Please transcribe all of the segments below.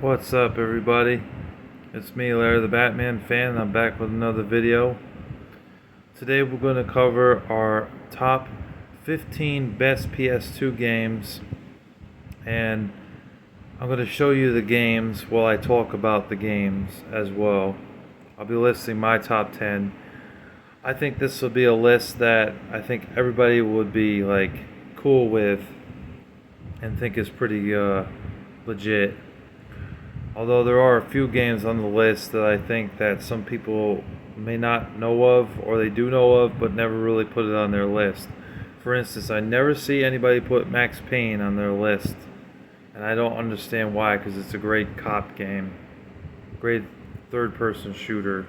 What's up, everybody? It's me, Larry the Batman fan, and I'm back with another video. Today we're going to cover our top 15 best PS2 games, and I'm going to show you the games while I talk about the games as well. I'll be listing my top 10. I think this will be a list that I think everybody would be cool with and think is pretty legit. Although there are a few games on the list that I think that some people may not know of, or they do know of but never really put it on their list. For instance, I never see anybody put Max Payne on their list, and I don't understand why, because it's a great cop game, great third-person shooter.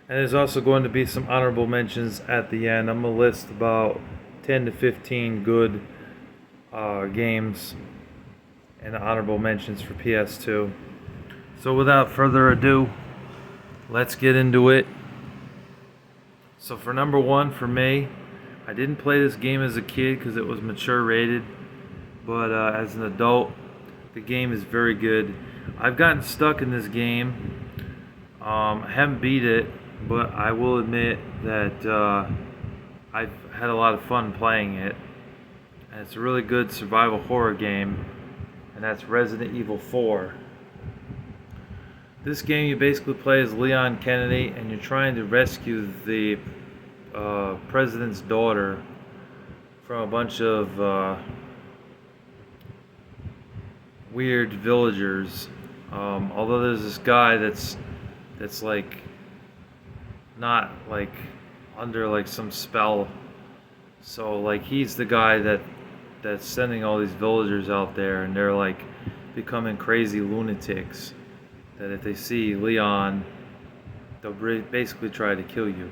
And there's also going to be some honorable mentions at the end. I'm going to list about 10 to 15 good games and honorable mentions for PS2. So without further ado, let's get into it. So for number one for me, I didn't play this game as a kid because it was mature rated, but as an adult, the game is very good. I've gotten stuck in this game. I haven't beat it, but I will admit that I've had a lot of fun playing it. And it's a really good survival horror game, and that's Resident Evil 4. This game, you basically play as Leon Kennedy, and you're trying to rescue the president's daughter from a bunch of weird villagers. Although there's this guy that's not under some spell, so he's the guy that's sending all these villagers out there, and they're becoming crazy lunatics that if they see Leon, they'll basically try to kill you.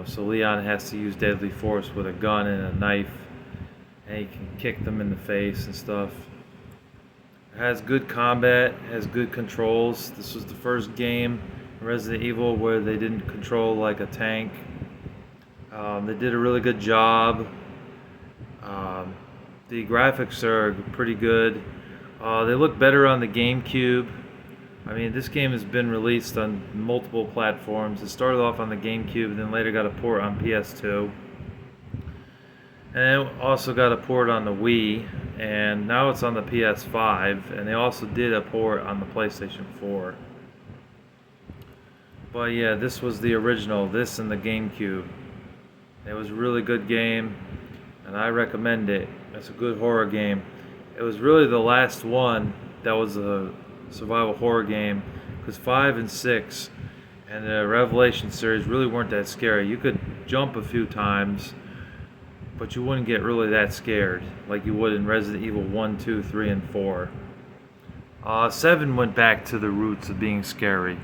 So Leon has to use deadly force with a gun and a knife, and he can kick them in the face and stuff. It has good combat, has good controls. This was the first game in Resident Evil where they didn't control like a tank. They did a really good job. The graphics are pretty good. They look better on the GameCube. I mean, this game has been released on multiple platforms. It started off on the GameCube, then later got a port on PS2. And it also got a port on the Wii, and now it's on the PS5, and they also did a port on the PlayStation 4. But yeah, this was the original, this and the GameCube. It was a really good game, and I recommend it. It's a good horror game. It was really the last one that was a survival horror game, because 5 and 6 and the Revelation series really weren't that scary. You could jump a few times, but you wouldn't get really that scared like you would in Resident Evil 1, 2, 3, and 4. 7 went back to the roots of being scary.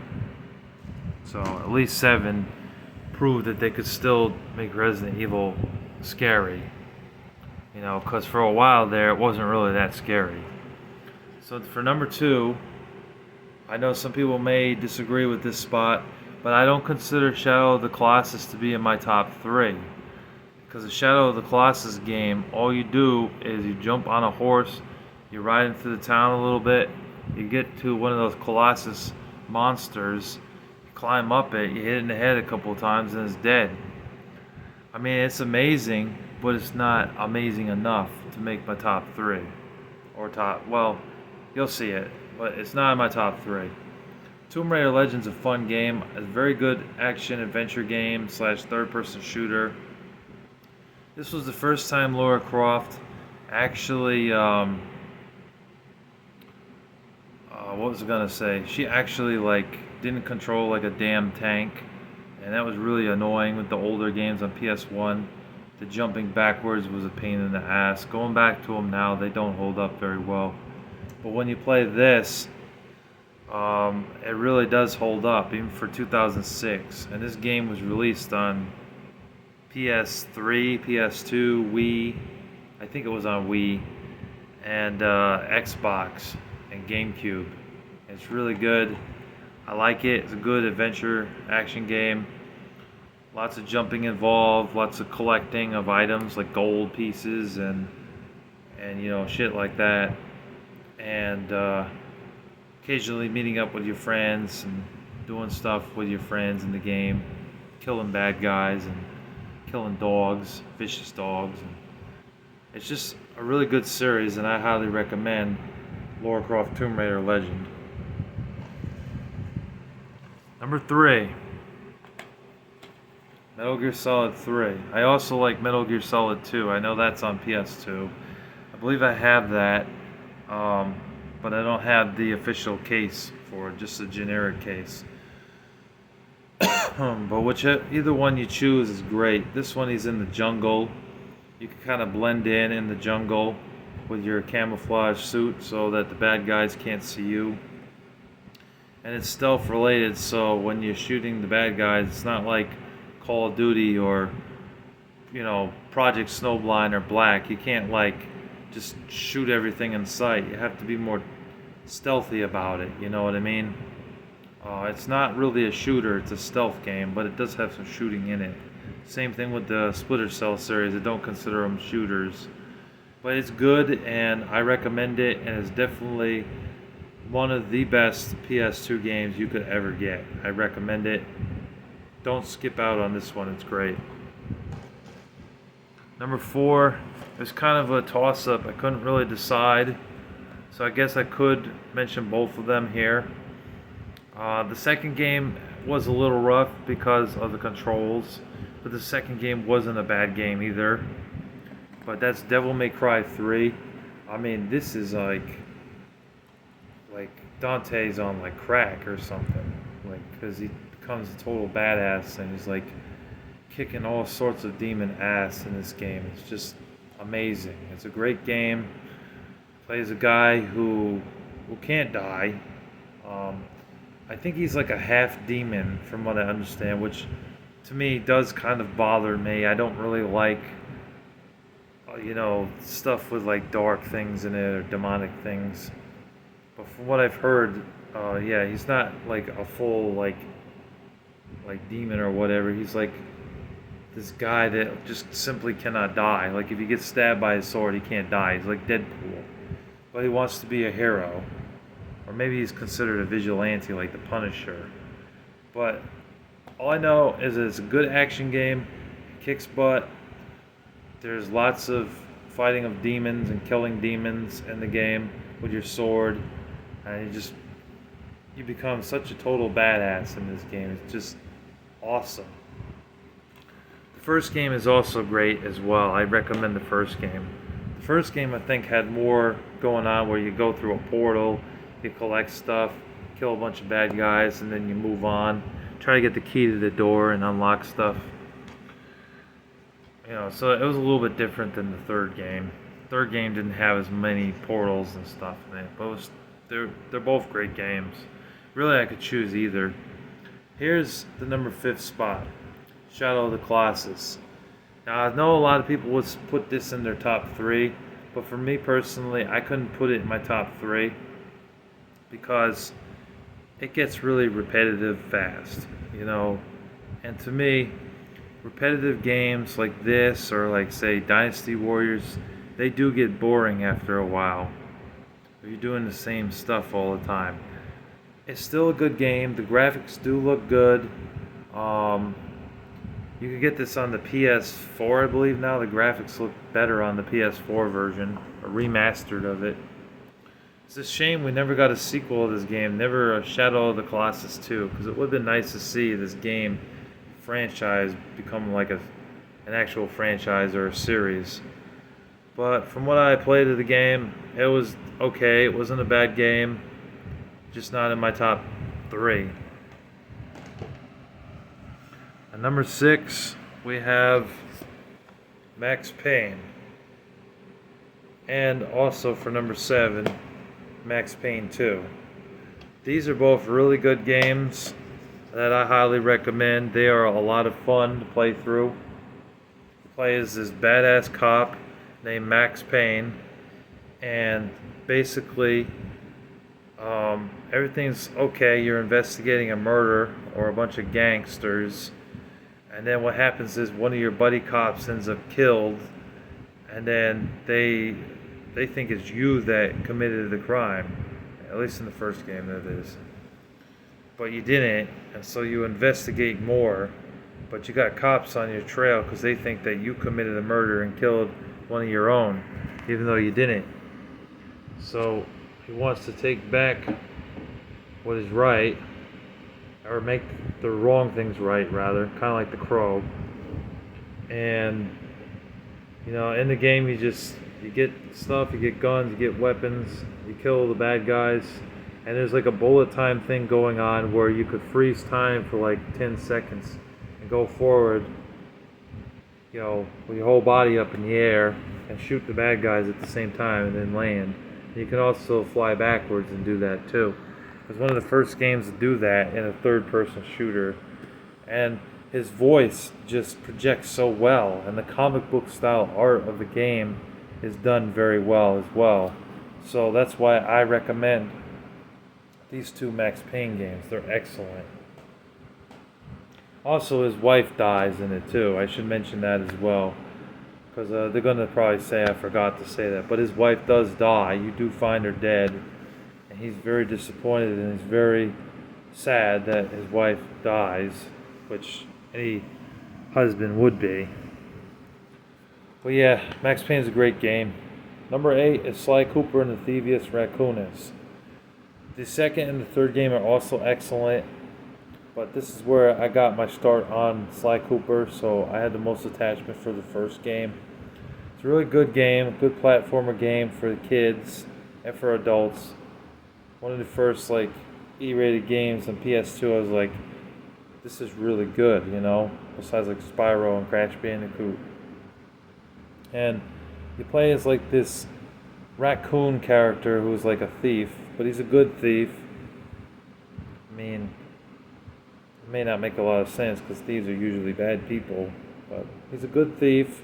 So at least 7 proved that they could still make Resident Evil scary. Because for a while there, it wasn't really that scary. So for number 2, I know some people may disagree with this spot, but I don't consider Shadow of the Colossus to be in my top 3. Because the Shadow of the Colossus game, all you do is you jump on a horse, you ride into the town a little bit, you get to one of those Colossus monsters, you climb up it, you hit it in the head a couple of times, and it's dead. I mean, it's amazing, but it's not amazing enough to make my top 3. Or well, you'll see it, but it's not in my top 3. Tomb Raider Legends is a fun game, a very good action-adventure game / third-person shooter. This was the first time Lara Croft actually, what was I gonna say? She actually didn't control a damn tank, and that was really annoying with the older games on PS1. The jumping backwards was a pain in the ass. Going back to them now, they don't hold up very well. But when you play this, it really does hold up, even for 2006. And this game was released on PS3, PS2, Wii, I think it was on Wii, and Xbox and GameCube. It's really good. I like it. It's a good adventure action game. Lots of jumping involved, lots of collecting of items like gold pieces and shit like that. and occasionally meeting up with your friends and doing stuff with your friends in the game, killing bad guys and killing dogs, vicious dogs. And it's just a really good series, and I highly recommend Lara Croft Tomb Raider Legend. Number 3, Metal Gear Solid 3. I also like Metal Gear Solid 2. I know that's on PS2. I believe I have that, but I don't have the official case for it, just a generic case. But either one you choose is great. This one, he's in the jungle. You can kind of blend in the jungle with your camouflage suit so that the bad guys can't see you. And it's stealth related, so when you're shooting the bad guys, it's not like Call of Duty or, Project Snowblind or Black. You can't just shoot everything in sight. You have to be more stealthy about it, you know what I mean? It's not really a shooter, it's a stealth game, but it does have some shooting in it. Same thing with the Splinter Cell series. I don't consider them shooters, but it's good and I recommend it, and it's definitely one of the best PS2 games you could ever get. I recommend it. Don't skip out on this one, it's great. Number 4, it's kind of a toss-up. I couldn't really decide, so I guess I could mention both of them here. The second game was a little rough because of the controls, but the second game wasn't a bad game either. But that's Devil May Cry 3. I mean, this is like Dante's on crack or something, because he becomes a total badass and he's kicking all sorts of demon ass in this game. It's just amazing. It's a great game. Plays a guy who can't die. I think he's a half demon from what I understand, which to me does kind of bother me. I don't really like stuff with dark things in it or demonic things. But from what I've heard, yeah, he's not a full demon or whatever. He's this guy that just simply cannot die. If he gets stabbed by his sword, he can't die. He's like Deadpool. But he wants to be a hero. Or maybe he's considered a vigilante like the Punisher. But all I know is that it's a good action game. It kicks butt. There's lots of fighting of demons and killing demons in the game with your sword. And you become such a total badass in this game. It's just awesome. The first game is also great as well. I recommend the first game. The first game, I think, had more going on, where you go through a portal, you collect stuff, kill a bunch of bad guys, and then you move on. Try to get the key to the door and unlock stuff. So it was a little bit different than the third game. The third game didn't have as many portals and stuff in it, but they're both great games. Really, I could choose either. Here's the number 5 spot, Shadow of the Colossus. Now, I know a lot of people would put this in their top 3, but for me personally, I couldn't put it in my top 3 because it gets really repetitive fast, and to me, repetitive games like this, or say Dynasty Warriors, they do get boring after a while. You're doing the same stuff all the time. It's still a good game. The graphics do look good. You can get this on the PS4, I believe now. The graphics look better on the PS4 version, a remastered of it. It's a shame we never got a sequel of this game, never a Shadow of the Colossus 2, because it would have been nice to see this game franchise become an actual franchise or a series. But from what I played of the game, it was okay. It wasn't a bad game, just not in my top 3. At number 6, we have Max Payne. And also for number 7, Max Payne 2. These are both really good games that I highly recommend. They are a lot of fun to play through. You play as this badass cop named Max Payne, and basically everything's okay. You're investigating a murder or a bunch of gangsters, and then what happens is one of your buddy cops ends up killed, and then they they think it's you that committed the crime. At least in the first game, that is. But you didn't, and so you investigate more. But you got cops on your trail because they think that you committed a murder and killed one of your own, even though you didn't. So he wants to take back what is right, or make the wrong things right, rather, kind of like the Crow. And in the game, you get stuff, you get guns, you get weapons, you kill the bad guys, and there's like a bullet time thing going on where you could freeze time for like 10 seconds and go forward, with your whole body up in the air and shoot the bad guys at the same time and then land. And you can also fly backwards and do that too. It was one of the first games to do that in a third-person shooter, and his voice just projects so well, and the comic book style art of the game is done very well as well. So that's why I recommend these two Max Payne games. They're excellent. Also, his wife dies in it too. I should mention that as well, because they're going to probably say I forgot to say that. But his wife does die. You do find her dead, and he's very disappointed, and he's very sad that his wife dies, which any husband would be. But yeah, Max Payne's a great game. Number 8 is Sly Cooper and the Thievius Raccoonus. The second and the third game are also excellent, but this is where I got my start on Sly Cooper, so I had the most attachment for the first game. It's a really good game, a good platformer game for the kids and for adults. One of the first E-rated games on PS2. I was like, this is really good, besides like Spyro and Crash Bandicoot. And you play as like this raccoon character who's like a thief, but he's a good thief. I mean, it may not make a lot of sense because thieves are usually bad people, but he's a good thief.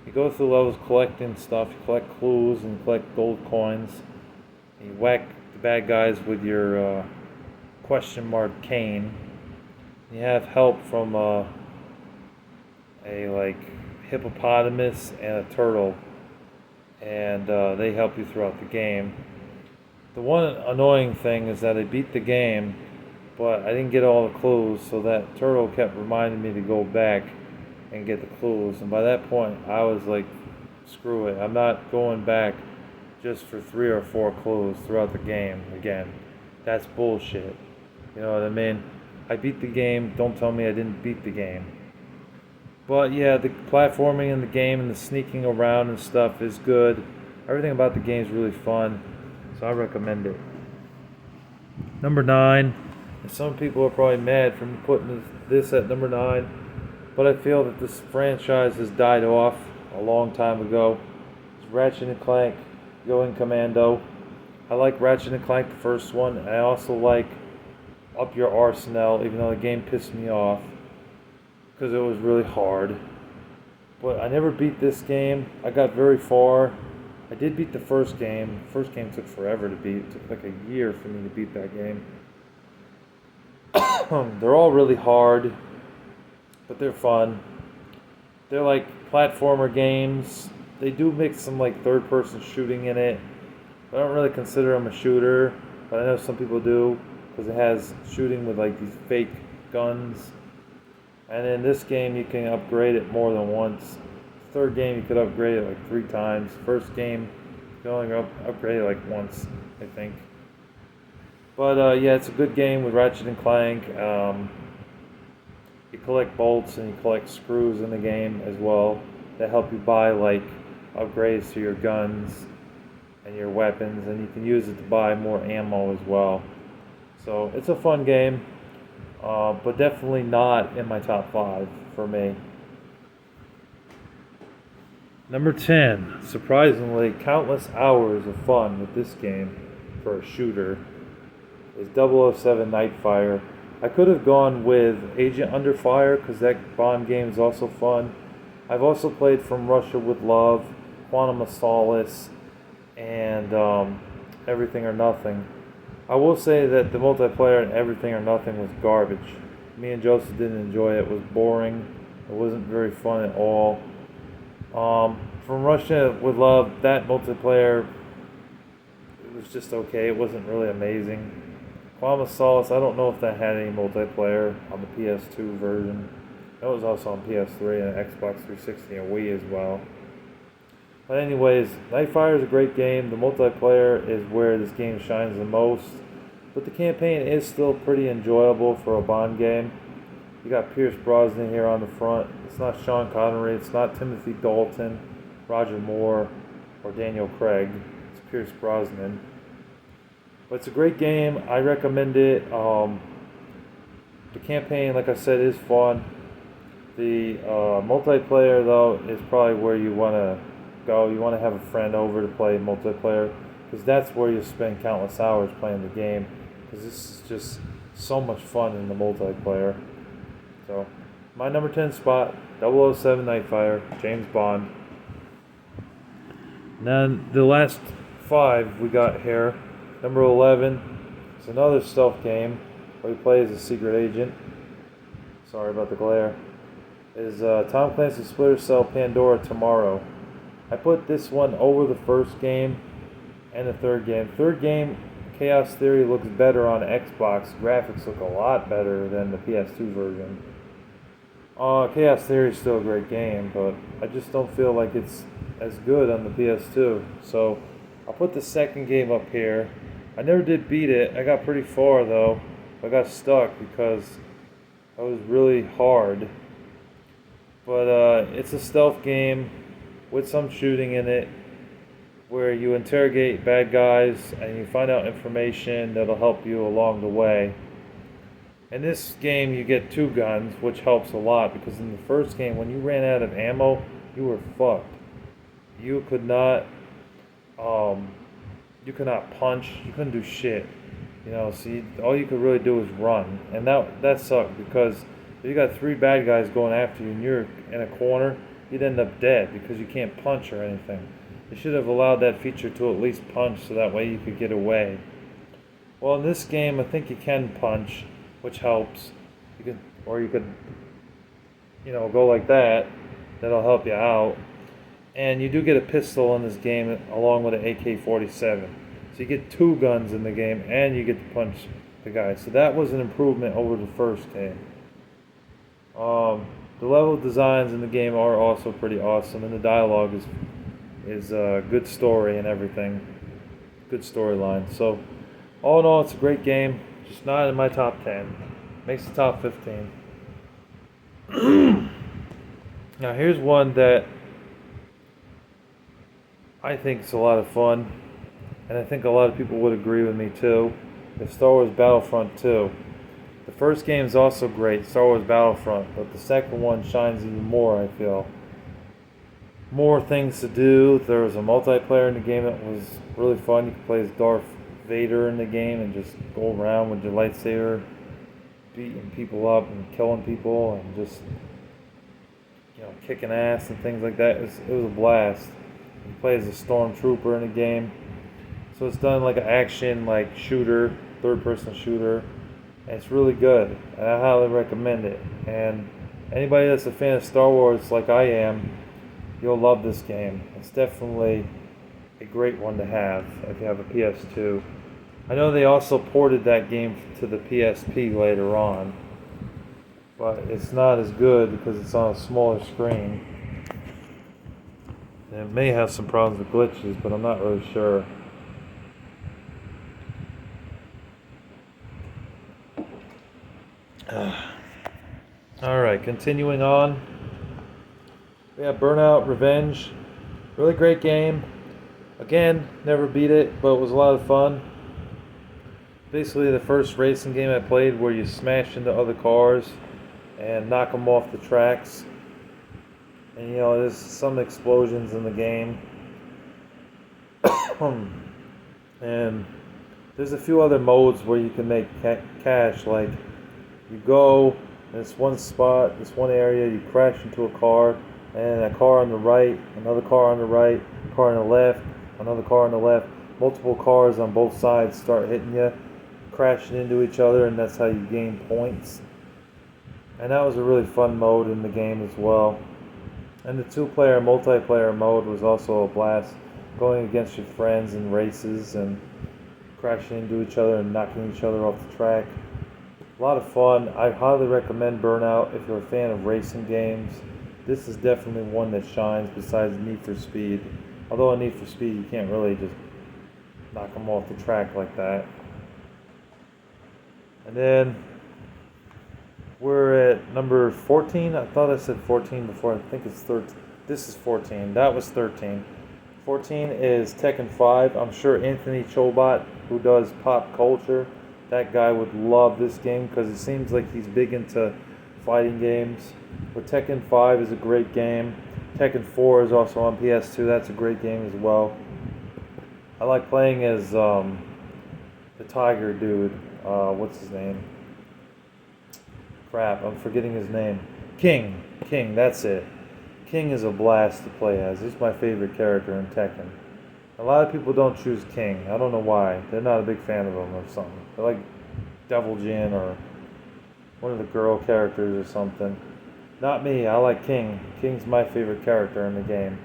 You go through levels collecting stuff, you collect clues and collect gold coins. You whack the bad guys with your question mark cane. You have help from a hippopotamus and a turtle, and they help you throughout the game. The one annoying thing is that I beat the game, but I didn't get all the clues, so that turtle kept reminding me to go back and get the clues, and by that point I was like, screw it, I'm not going back just for 3 or 4 clues throughout the game again. That's bullshit. You know what I mean? I beat the game, don't tell me I didn't beat the game. But yeah, the platforming in the game and the sneaking around and stuff is good. Everything about the game is really fun, so I recommend it. Number 9, and some people are probably mad for me putting this at number 9, but I feel that this franchise has died off a long time ago. It's Ratchet and Clank going Commando. I like Ratchet and Clank, the first one, and I also like Up Your Arsenal, even though the game pissed me off because it was really hard. But I never beat this game. I got very far. I did beat the first game. The first game took forever to beat. It took like a year for me to beat that game. They're all really hard, but they're fun. They're like platformer games. They do mix some like third-person shooting in it. I don't really consider them a shooter, but I know some people do because it has shooting with like these fake guns. And in this game, you can upgrade it more than once. The third game, you could upgrade it like 3 times. First game, you can only upgrade it like once, I think. But yeah, it's a good game with Ratchet and Clank. You collect bolts and you collect screws in the game as well that help you buy like upgrades to your guns and your weapons, and you can use it to buy more ammo as well. So it's a fun game, but definitely not in my top 5 for me. Number 10, surprisingly, countless hours of fun with this game for a shooter, is 007 Nightfire. I could have gone with Agent Under Fire because that Bond game is also fun. I've also played From Russia with Love, Quantum of Solace, and Everything or Nothing. I will say that the multiplayer in Everything or Nothing was garbage. Me and Joseph didn't enjoy it. It was boring. It wasn't very fun at all. from Russia with Love, that multiplayer, it was just okay. It wasn't really amazing. Colossus, I don't know if that had any multiplayer on the PS2 version. That was also on PS3 and Xbox 360 and Wii as well. But anyways, Nightfire is a great game. The multiplayer is where this game shines the most. But the campaign is still pretty enjoyable for a Bond game. You got Pierce Brosnan here on the front. It's not Sean Connery. It's not Timothy Dalton, Roger Moore, or Daniel Craig. It's Pierce Brosnan. But it's a great game. I recommend it. The campaign, like I said, is fun. The multiplayer, though, is probably where you want to go. You want to have a friend over to play multiplayer, because that's where you spend countless hours playing the game, because this is just so much fun in the multiplayer. So, my number 10 spot, 007 Nightfire, James Bond. And then the last 5 we got here. Number 11 is another stealth game where you play as a secret agent. Sorry about the glare. Is Tom Clancy's Splinter Cell Pandora Tomorrow. I put this one over the first game and the third game. Third game, Chaos Theory, looks better on Xbox. Graphics look a lot better than the PS2 version. Chaos Theory is still a great game, but I just don't feel like it's as good on the PS2. So I'll put the second game up here. I never did beat it. I got pretty far though. I got stuck because it was really hard. But it's a stealth game with some shooting in it, where you interrogate bad guys and you find out information that'll help you along the way. In this game you get 2 guns, which helps a lot, because in the first game when you ran out of ammo, you were fucked. You could not punch, you couldn't do shit. You know, so all you could really do was run. And that sucked, because if you got 3 bad guys going after you and you're in a corner, you'd end up dead because you can't punch or anything. They should have allowed that feature to at least punch, so that way you could get away. Well, in this game, I think you can punch, which helps. You could, go like that. That'll help you out. And you do get a pistol in this game along with an AK-47. So you get 2 guns in the game, and you get to punch the guy. So that was an improvement over the first game. The level designs in the game are also pretty awesome, and the dialogue is a good story and everything. Good storyline. So all in all, it's a great game. Just not in my top 10. Makes the top 15. Now here's one that I think is a lot of fun, and I think a lot of people would agree with me too. It's Star Wars Battlefront 2. The first game is also great, Star Wars Battlefront, but the second one shines even more, I feel. More things to do. There was a multiplayer in the game that was really fun. You could play as Darth Vader in the game and just go around with your lightsaber, beating people up and killing people and just, kicking ass and things like that. It was a blast. You play as a stormtrooper in the game. So it's done like an action, shooter, third-person shooter. And it's really good, and I highly recommend it. And anybody that's a fan of Star Wars like I am, you'll love this game. It's definitely a great one to have if you have a PS2. I know they also ported that game to the PSP later on, but it's not as good because it's on a smaller screen. And it may have some problems with glitches, but I'm not really sure. Alright, continuing on. We have Burnout Revenge. Really great game. Again, never beat it, but it was a lot of fun. Basically the first racing game I played where you smash into other cars and knock them off the tracks. And there's some explosions in the game. And there's a few other modes where you can make cash, like you go in this one spot, this one area, you crash into a car, and a car on the right, another car on the right, car on the left, another car on the left, multiple cars on both sides start hitting you, crashing into each other, and that's how you gain points. And that was a really fun mode in the game as well. And the two-player multiplayer mode was also a blast, going against your friends in races and crashing into each other and knocking each other off the track. A lot of fun. I highly recommend Burnout if you're a fan of racing games. This is definitely one that shines besides Need for Speed. Although in Need for Speed you can't really just knock them off the track like that. And then we're at number 14. I thought I said 14 before. I think it's 13. This is 14. That was 13. 14 is Tekken 5. I'm sure Anthony Chobot, who does pop culture, that guy would love this game because it seems like he's big into fighting games. But Tekken 5 is a great game. Tekken 4 is also on PS2. That's a great game as well. I like playing as the tiger dude. What's his name? Crap, I'm forgetting his name. King. King, that's it. King is a blast to play as. He's my favorite character in Tekken. A lot of people don't choose King. I don't know why. They're not a big fan of him or something. They like Devil Jin or one of the girl characters or something. Not me. I like King. King's my favorite character in the game.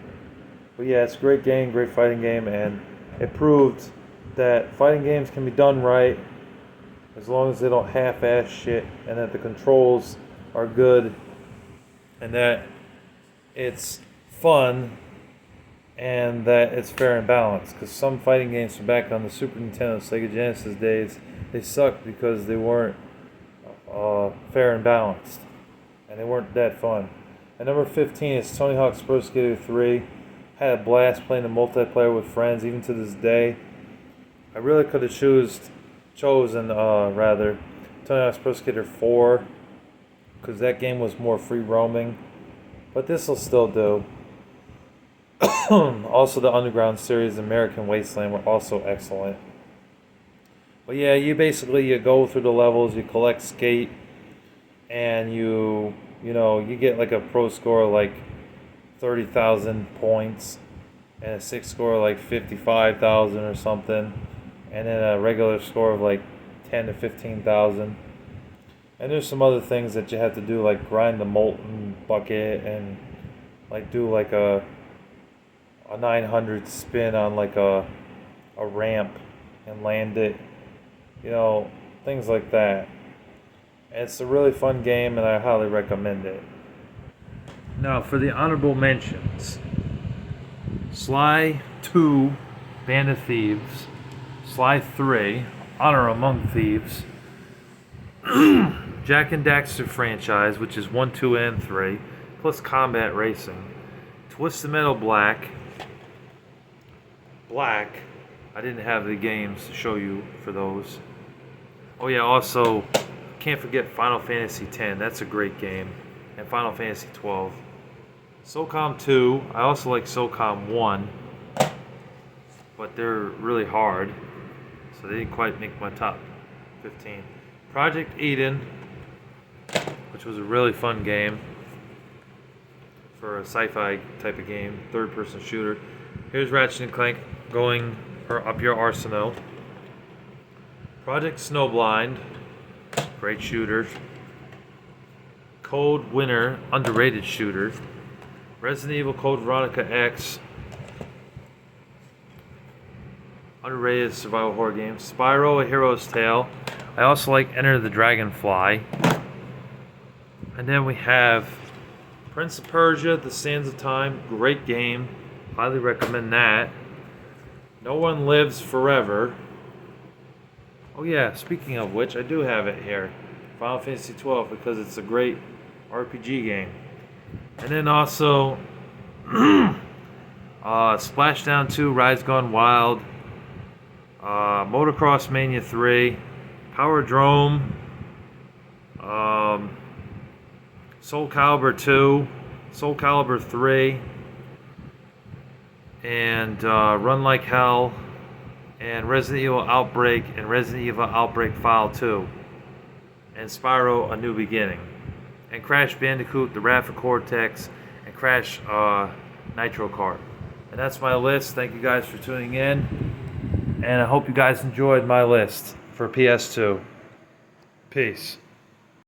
But yeah, it's a great game, great fighting game, and it proved that fighting games can be done right as long as they don't half-ass shit, and that the controls are good, and that it's fun, and that it's fair and balanced. Because some fighting games from back on the Super Nintendo, Sega Genesis days, they sucked because they weren't fair and balanced, and they weren't that fun. And number 15 is Tony Hawk's Pro Skater 3. Had a blast playing the multiplayer with friends, even to this day. I really could have chosen Tony Hawk's Pro Skater 4, because that game was more free roaming, but this will still do. Also, the Underground series, American Wasteland, were also excellent. But yeah, you go through the levels, you collect skate, and you get like a pro score of like 30,000 points, and a 6 score of like 55,000 or something, and then a regular score of like 10 to 15,000. And there's some other things that you have to do, like grind the molten bucket and like do like a 900 spin on like a ramp and land it, things like that. And it's a really fun game, and I highly recommend it. Now for the honorable mentions: Sly 2, Band of Thieves; Sly 3, Honor Among Thieves; Jack and Daxter franchise, which is 1, 2, and 3, plus Combat Racing; Twisted Metal Black. I didn't have the games to show you for those. Oh yeah, also, can't forget Final Fantasy X. That's a great game. And Final Fantasy 12. SOCOM 2. I also like SOCOM 1. But they're really hard, so they didn't quite make my top 15. Project Eden, which was a really fun game for a sci-fi type of game, third-person shooter. Here's Ratchet and Clank going up your arsenal. Project Snowblind, great shooter. Code Winner, underrated shooter. Resident Evil Code Veronica X, underrated survival horror game. Spyro, A Hero's Tale. I also like Enter the Dragonfly. And then we have Prince of Persia, The Sands of Time. Great game. Highly recommend that. No One Lives Forever. Oh yeah, speaking of which, I do have it here. Final Fantasy 12, because it's a great RPG game. And then also Splashdown 2, Rise Gone Wild, Motocross Mania 3, Power Drome, Soul Calibur 2, Soul Calibur 3, and Run Like Hell, and Resident Evil Outbreak, and Resident Evil Outbreak File 2, and Spyro A New Beginning, and Crash Bandicoot, The Wrath of Cortex, and Crash Nitro Kart. And that's my list. Thank you guys for tuning in, and I hope you guys enjoyed my list for PS2. Peace.